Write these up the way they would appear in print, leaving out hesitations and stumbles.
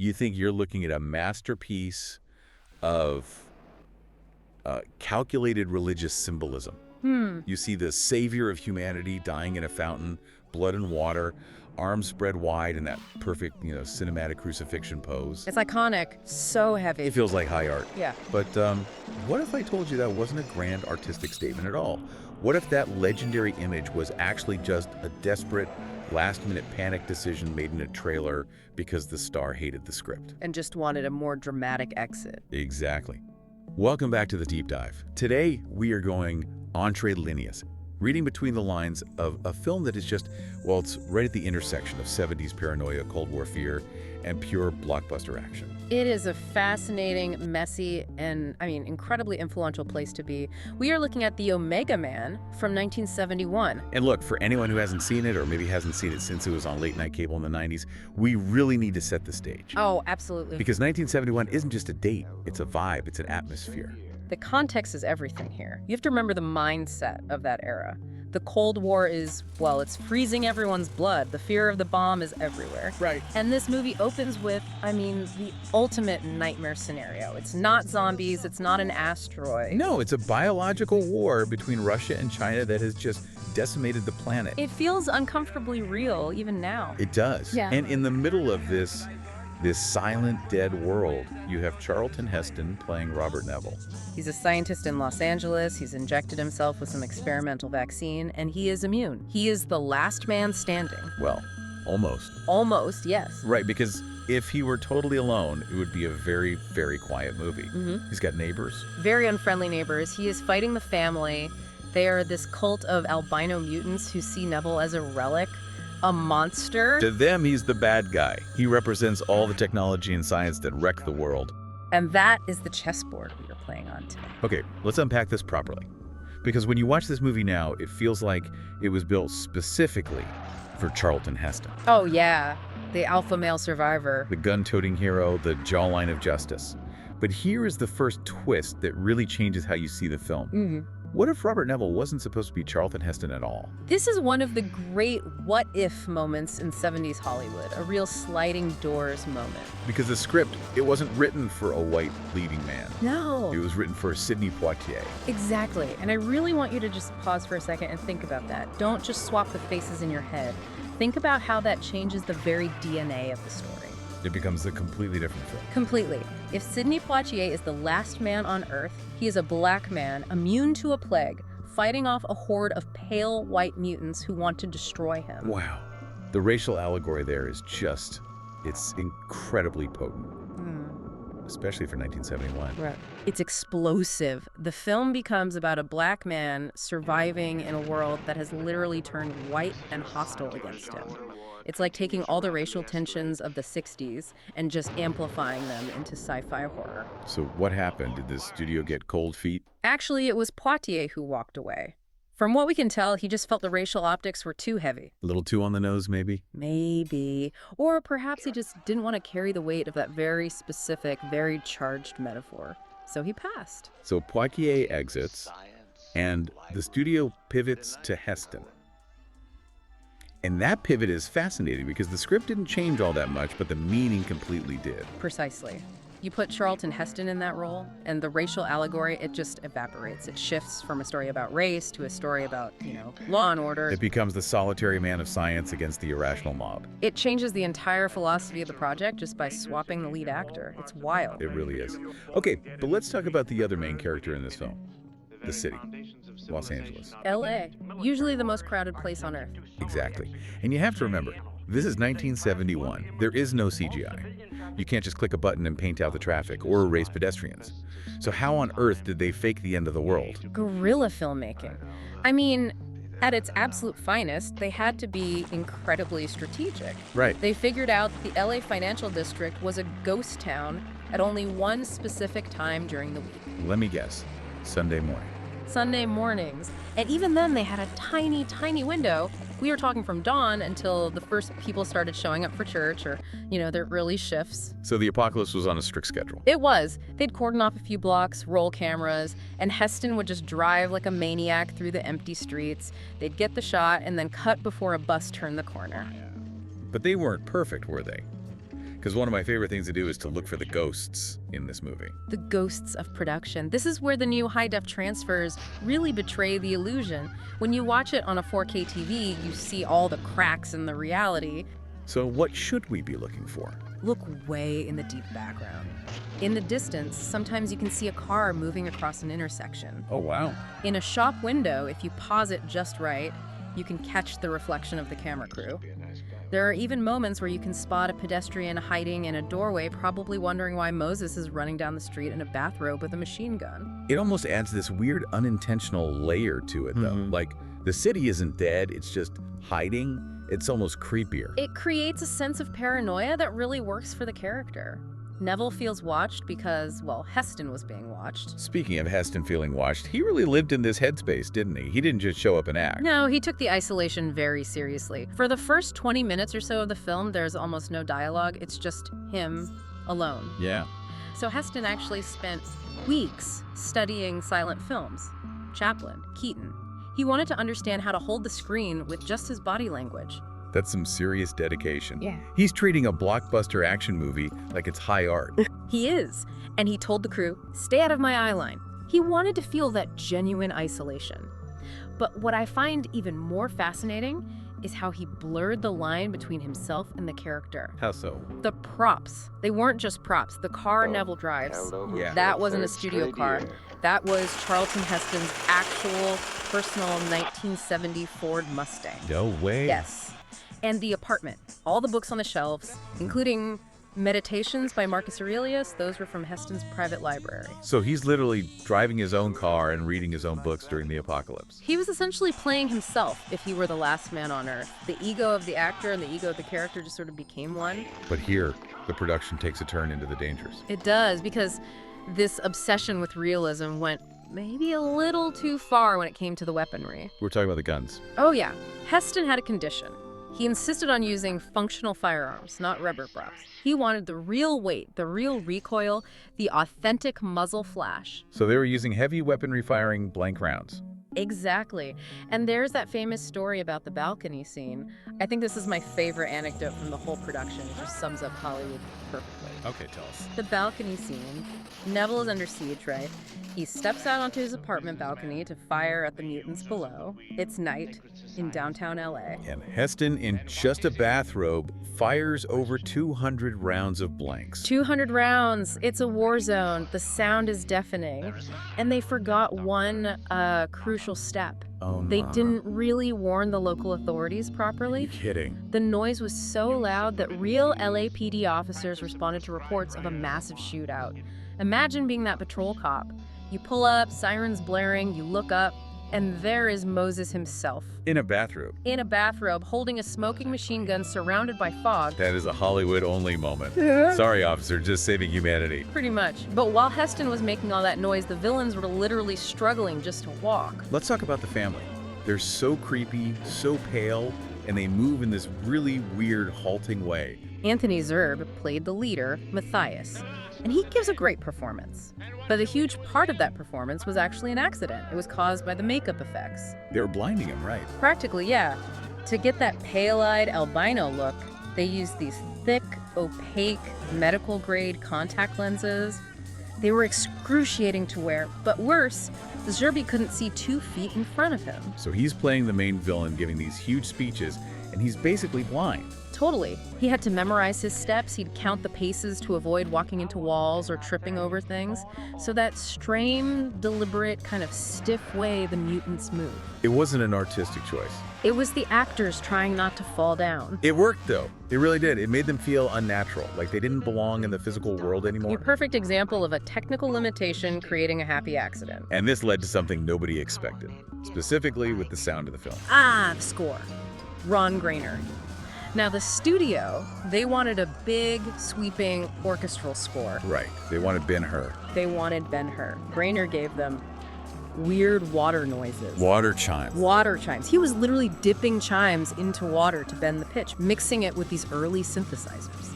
you think you're looking at a masterpiece of calculated religious symbolism. You see the savior of humanity dying in a fountain, blood and water, arms spread wide in that perfect, cinematic crucifixion pose. It's iconic. So heavy. It feels like high art. Yeah. But what if I told you that wasn't a grand artistic statement at all? What if that legendary image was actually just a desperate, last-minute panic decision made in a trailer because the star hated the script? And just wanted a more dramatic exit. Exactly. Welcome back to The Deep Dive. Today, we are going entre lineas, reading between the lines of a film that is just, well, it's right at the intersection of 70s paranoia, Cold War fear, and pure blockbuster action. It is a fascinating, messy, and, incredibly influential place to be. We are looking at The Omega Man from 1971. And look, for anyone who hasn't seen it, or maybe hasn't seen it since it was on late-night cable in the 90s, we really need to set the stage. Oh, absolutely. Because 1971 isn't just a date, it's a vibe, it's an atmosphere. The context is everything here. You have to remember the mindset of that era. The Cold War is, well, it's freezing everyone's blood. The fear of the bomb is everywhere. Right. And this movie opens with, the ultimate nightmare scenario. It's not zombies, it's not an asteroid. No, it's a biological war between Russia and China that has just decimated the planet. It feels uncomfortably real, even now. It does. Yeah. And in the middle of this silent, dead world, you have Charlton Heston playing Robert Neville. He's a scientist in Los Angeles. He's injected himself with some experimental vaccine, and he is immune. He is the last man standing. Well, almost. Almost, yes. Right, because if he were totally alone, it would be a very, very quiet movie. He's got neighbors. Very unfriendly neighbors. He is fighting the family. They are this cult of albino mutants who see Neville as a relic. A monster. To them, he's the bad guy. He represents all the technology and science that wreck the world. And that is the chessboard we are playing on today. Okay, let's unpack this properly. Because when you watch this movie now, it feels like it was built specifically for Charlton Heston. Oh, yeah. The alpha male survivor. The gun-toting hero, the jawline of justice. But here is the first twist that really changes how you see the film. What if Robert Neville wasn't supposed to be Charlton Heston at all? This is one of the great what-if moments in 70s Hollywood, a real sliding doors moment. Because the script, it wasn't written for a white leading man. No. It was written for Sidney Poitier. Exactly. And I really want you to just pause for a second and think about that. Don't just swap the faces in your head. Think about how that changes the very DNA of the story. It becomes a completely different film. Completely. If Sidney Poitier is the last man on Earth, he is a black man, immune to a plague, fighting off a horde of pale white mutants who want to destroy him. Wow. The racial allegory there is just, it's incredibly potent. Especially for 1971. Right. It's explosive. The film becomes about a black man surviving in a world that has literally turned white and hostile against him. It's like taking all the racial tensions of the 60s and just amplifying them into sci-fi horror. So what happened? Did the studio get cold feet? Actually, it was Poitier who walked away. From what we can tell, he just felt the racial optics were too heavy. A little too on the nose, maybe? Maybe. Or perhaps he just didn't want to carry the weight of that very specific, very charged metaphor. So he passed. So Poitier exits, and the studio pivots to Heston. And that pivot is fascinating because the script didn't change all that much, but the meaning completely did. Precisely. You put Charlton Heston in that role, and the racial allegory, it just evaporates. It shifts from a story about race to a story about, law and order. It becomes the solitary man of science against the irrational mob. It changes the entire philosophy of the project just by swapping the lead actor. It's wild. It really is. Okay, but let's talk about the other main character in this film. The city. Los Angeles. L.A., usually the most crowded place on Earth. Exactly. And you have to remember, this is 1971. There is no CGI. You can't just click a button and paint out the traffic or erase pedestrians. So how on earth did they fake the end of the world? Guerrilla filmmaking. At its absolute finest, they had to be incredibly strategic. Right. They figured out that the LA Financial District was a ghost town at only one specific time during the week. Let me guess. Sunday morning. Sunday mornings. And even then, they had a tiny, tiny window. We were talking from dawn until the first people started showing up for church or, their early shifts. So the apocalypse was on a strict schedule. It was. They'd cordon off a few blocks, roll cameras, and Heston would just drive like a maniac through the empty streets. They'd get the shot and then cut before a bus turned the corner. But they weren't perfect, were they? Because one of my favorite things to do is to look for the ghosts in this movie. The ghosts of production. This is where the new high-def transfers really betray the illusion. When you watch it on a 4K TV, you see all the cracks in the reality. So what should we be looking for? Look way in the deep background. In the distance, sometimes you can see a car moving across an intersection. Oh, wow. In a shop window, if you pause it just right, you can catch the reflection of the camera crew. There are even moments where you can spot a pedestrian hiding in a doorway, probably wondering why Moses is running down the street in a bathrobe with a machine gun. It almost adds this weird unintentional layer to it, though. Like, the city isn't dead, it's just hiding. It's almost creepier. It creates a sense of paranoia that really works for the character. Neville feels watched because, well, Heston was being watched. Speaking of Heston feeling watched, he really lived in this headspace, didn't he? He didn't just show up and act. No, he took the isolation very seriously. For the first 20 minutes or so of the film, there's almost no dialogue. It's just him alone. Yeah. So Heston actually spent weeks studying silent films. Chaplin, Keaton. He wanted to understand how to hold the screen with just his body language. That's some serious dedication. Yeah. He's treating a blockbuster action movie like it's high art. He is. And he told the crew, stay out of my eye line. He wanted to feel that genuine isolation. But what I find even more fascinating is how he blurred the line between himself and the character. How so? The props. They weren't just props. The car Neville drives. Yeah. That wasn't a studio car. That was Charlton Heston's actual personal 1970 Ford Mustang. No way. Yes. And the apartment. All the books on the shelves, including Meditations by Marcus Aurelius, those were from Heston's private library. So he's literally driving his own car and reading his own books during the apocalypse. He was essentially playing himself if he were the last man on Earth. The ego of the actor and the ego of the character just sort of became one. But here, the production takes a turn into the dangerous. It does, because this obsession with realism went maybe a little too far when it came to the weaponry. We're talking about the guns. Oh yeah, Heston had a condition. He insisted on using functional firearms, not rubber props. He wanted the real weight, the real recoil, the authentic muzzle flash. So they were using heavy weaponry firing blank rounds. Exactly. And there's that famous story about the balcony scene. I think this is my favorite anecdote from the whole production. It just sums up Hollywood perfectly. Okay, tell us. The balcony scene. Neville is under siege, right? He steps out onto his apartment balcony to fire at the mutants below. It's night in downtown LA. And Heston, in just a bathrobe, fires over 200 rounds of blanks. 200 rounds. It's a war zone. The sound is deafening. And they forgot one crucial step. Oh, They no. didn't really warn the local authorities properly. You're kidding. The noise was so loud that real LAPD officers responded to reports of a massive shootout. Imagine being that patrol cop. You pull up, sirens blaring, you look up, and there is Moses himself. In a bathrobe. In a bathrobe, holding a smoking machine gun surrounded by fog. That is a Hollywood-only moment. Sorry, officer, just saving humanity. Pretty much. But while Heston was making all that noise, the villains were literally struggling just to walk. Let's talk about the family. They're so creepy, so pale, and they move in this really weird, halting way. Anthony Zerbe played the leader, Matthias, and he gives a great performance. But a huge part of that performance was actually an accident. It was caused by the makeup effects. They were blinding him, right? Practically, yeah. To get that pale-eyed albino look, they used these thick, opaque, medical-grade contact lenses. They were excruciating to wear, but worse, Zerbe couldn't see 2 feet in front of him. So he's playing the main villain, giving these huge speeches, and he's basically blind. Totally. He had to memorize his steps. He'd count the paces to avoid walking into walls or tripping over things. So that strained, deliberate, kind of stiff way the mutants move. It wasn't an artistic choice. It was the actors trying not to fall down. It worked, though. It really did. It made them feel unnatural, like they didn't belong in the physical world A anymore. perfect example of a technical limitation creating a happy accident. And this led to something nobody expected, specifically with the sound of the film. Ah, the score. Ron Grainer. Now, the studio, they wanted a big, sweeping orchestral score. Right. They wanted Ben-Hur. They wanted Ben-Hur. Grainer gave them weird water noises. Water chimes. Water chimes. He was literally dipping chimes into water to bend the pitch, mixing it with these early synthesizers.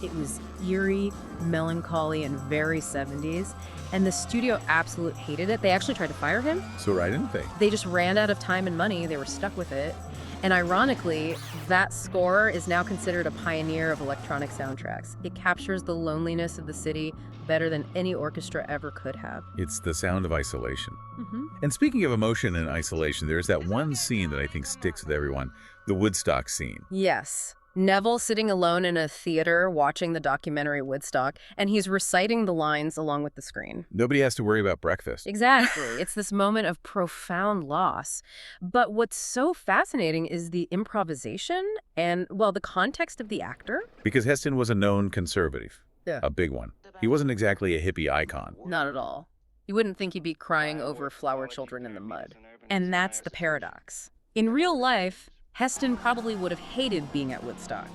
It was eerie, melancholy, and very 70s. And the studio absolutely hated it. They actually tried to fire him. So why didn't they? They just ran out of time and money. They were stuck with it. And ironically, that score is now considered a pioneer of electronic soundtracks. It captures the loneliness of the city better than any orchestra ever could have. It's the sound of isolation. Mm-hmm. And speaking of emotion and isolation, there's that one scene that I think sticks with everyone, the Woodstock scene. Yes. Neville sitting alone in a theater watching the documentary Woodstock, and he's reciting the lines along with the screen. Nobody has to worry about breakfast. Exactly. It's this moment of profound loss. But what's so fascinating is the improvisation and, well, the context of the actor. Because Heston was a known conservative. Yeah. A big one. He wasn't exactly a hippie icon. Not at all. You wouldn't think he'd be crying over flower children in the mud. And that's the paradox. In real life, Heston probably would have hated being at Woodstock.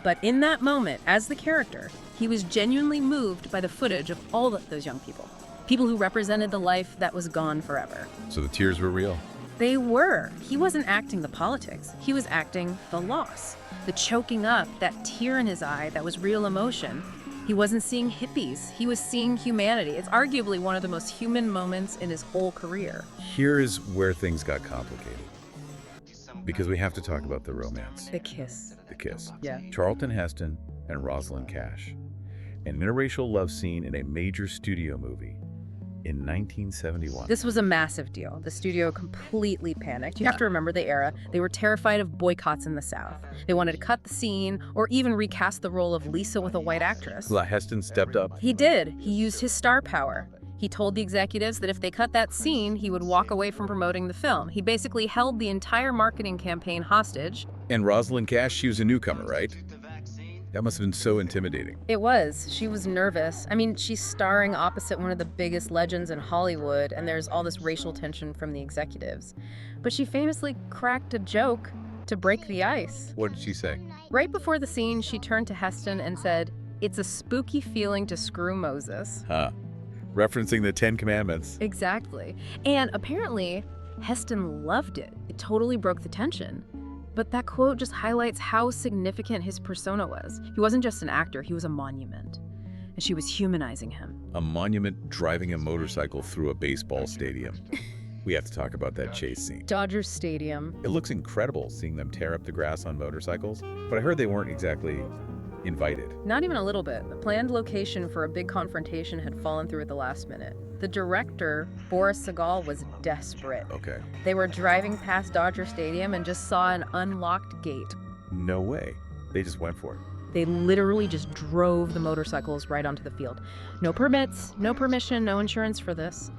But in that moment, as the character, he was genuinely moved by the footage of all those young people. People who represented the life that was gone forever. So the tears were real. They were. He wasn't acting the politics. He was acting the loss. The choking up, that tear in his eye, that was real emotion. He wasn't seeing hippies. He was seeing humanity. It's arguably one of the most human moments in his whole career. Here's where things got complicated. Because we have to talk about the romance. The kiss. The kiss. Yeah. Charlton Heston and Rosalind Cash. An interracial love scene in a major studio movie in 1971. This was a massive deal. The studio completely panicked. You have to remember the era. They were terrified of boycotts in the South. They wanted to cut the scene or even recast the role of Lisa with a white actress. Heston stepped up. He did. He used his star power. He told the executives that if they cut that scene, he would walk away from promoting the film. He basically held the entire marketing campaign hostage. And Rosalind Cash, she was a newcomer, right? That must have been so intimidating. It was. She was nervous. I mean, she's starring opposite one of the biggest legends in Hollywood, and there's all this racial tension from the executives. But she famously cracked a joke to break the ice. What did she say? Right before the scene, she turned to Heston and said, "It's a spooky feeling to screw Moses." Huh. Referencing the 10 Commandments. Exactly. And apparently, Heston loved it. It totally broke the tension. But that quote just highlights how significant his persona was. He wasn't just an actor, he was a monument. And she was humanizing him. A monument driving a motorcycle through a baseball stadium. We have to talk about that chase scene. Dodgers Stadium. It looks incredible seeing them tear up the grass on motorcycles, but I heard they weren't exactly invited. Not even a little bit. The planned location for a big confrontation had fallen through at the last minute. The director, Boris Sagal, was desperate. Okay. They were driving past Dodger Stadium and just saw an unlocked gate. No way. They just went for it. They literally just drove the motorcycles right onto the field. No permits, no permission, no insurance for this.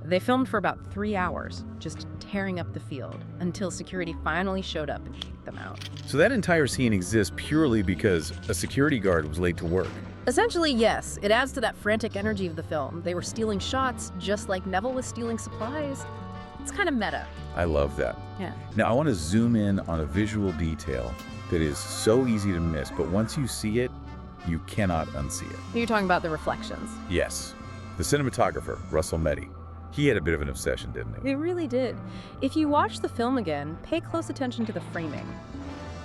They filmed for about 3 hours, just tearing up the field, until security finally showed up and kicked them out. So that entire scene exists purely because a security guard was late to work. Essentially, yes. It adds to that frantic energy of the film. They were stealing shots just like Neville was stealing supplies. It's kind of meta. I love that. Yeah. Now I want to zoom in on a visual detail that is so easy to miss, but once you see it, you cannot unsee it. You're talking about the reflections. Yes. The cinematographer, Russell Meddy. He had a bit of an obsession, didn't he? It really did. If you watch the film again, pay close attention to the framing.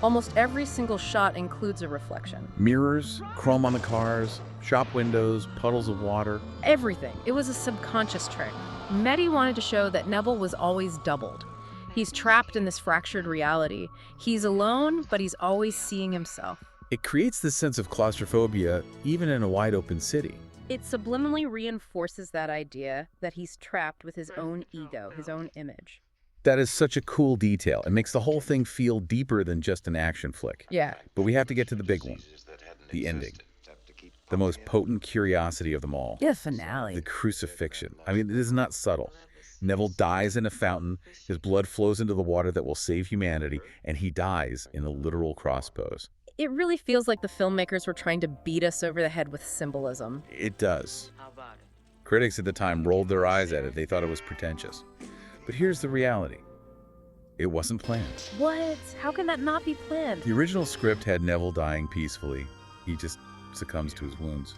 Almost every single shot includes a reflection. Mirrors, chrome on the cars, shop windows, puddles of water. Everything. It was a subconscious trick. Meddy wanted to show that Neville was always doubled. He's trapped in this fractured reality. He's alone, but he's always seeing himself. It creates this sense of claustrophobia even in a wide open city. It subliminally reinforces that idea that he's trapped with his own ego, his own image. That is such a cool detail. It makes the whole thing feel deeper than just an action flick. Yeah. But we have to get to the big one, the ending. The most potent curiosity of them all. The finale. The crucifixion. I mean, it is not subtle. Neville dies in a fountain, his blood flows into the water that will save humanity, and he dies in a literal cross pose. It really feels like the filmmakers were trying to beat us over the head with symbolism. It does. Critics at the time rolled their eyes at it. They thought it was pretentious. But here's the reality. It wasn't planned. What? How can that not be planned? The original script had Neville dying peacefully. He just succumbs to his wounds.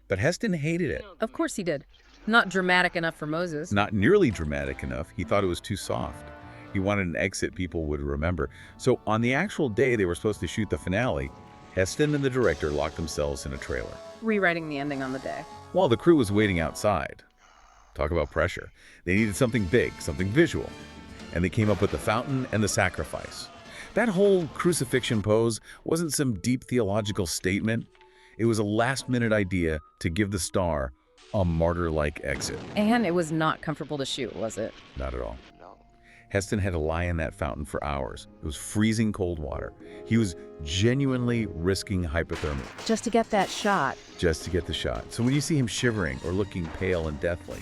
But Heston hated it. Of course he did. Not dramatic enough for Moses. Not nearly dramatic enough. He thought it was too soft. He wanted an exit people would remember. So on the actual day they were supposed to shoot the finale, Heston and the director locked themselves in a trailer. Rewriting the ending on the day. While the crew was waiting outside. Talk about pressure. They needed something big, something visual. and they came up with the fountain and the sacrifice. That whole crucifixion pose wasn't some deep theological statement. It was a last-minute idea to give the star a martyr-like exit. And it was not comfortable to shoot, was it? Not at all. Heston had to lie in that fountain for hours. It was freezing cold water. He was genuinely risking hypothermia. Just to get that shot. Just to get the shot. So when you see him shivering or looking pale and deathly,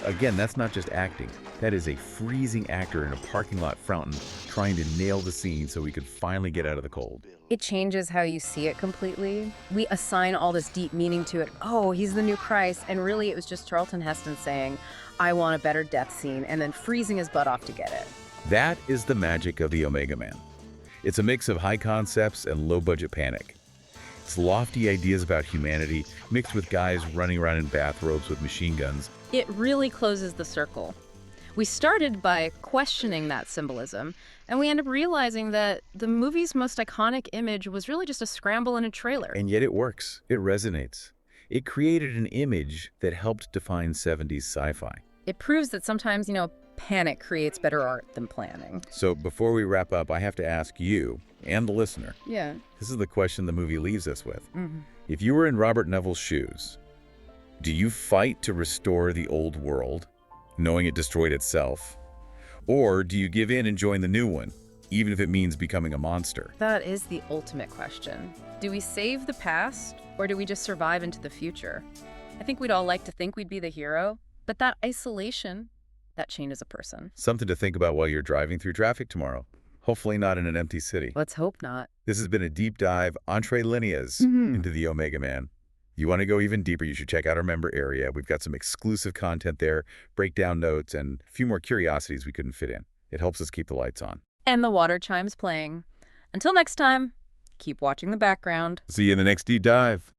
again, that's not just acting. That is a freezing actor in a parking lot fountain trying to nail the scene so he could finally get out of the cold. It changes how you see it completely. We assign all this deep meaning to it. Oh, he's the new Christ. And really, it was just Charlton Heston saying, I want a better death scene, and then freezing his butt off to get it. That is the magic of the Omega Man. It's a mix of high concepts and low-budget panic. It's lofty ideas about humanity mixed with guys running around in bathrobes with machine guns. It really closes the circle. We started by questioning that symbolism, and we end up realizing that the movie's most iconic image was really just a scramble in a trailer. And yet it works. It resonates. It created an image that helped define 70s sci-fi. It proves that sometimes, panic creates better art than planning. So before we wrap up, I have to ask you and the listener. Yeah. This is the question the movie leaves us with. If you were in Robert Neville's shoes, do you fight to restore the old world, knowing it destroyed itself? Or do you give in and join the new one, even if it means becoming a monster? That is the ultimate question. Do we save the past, or do we just survive into the future? I think we'd all like to think we'd be the hero, but that isolation, that changes a person. Something to think about while you're driving through traffic tomorrow. Hopefully not in an empty city. Let's hope not. This has been a deep dive, entree lineas into the Omega Man. You want to go even deeper, you should check out our member area. We've got some exclusive content there, breakdown notes, and a few more curiosities we couldn't fit in. It helps us keep the lights on. And the water chimes playing. Until next time, keep watching the background. See you in the next deep dive.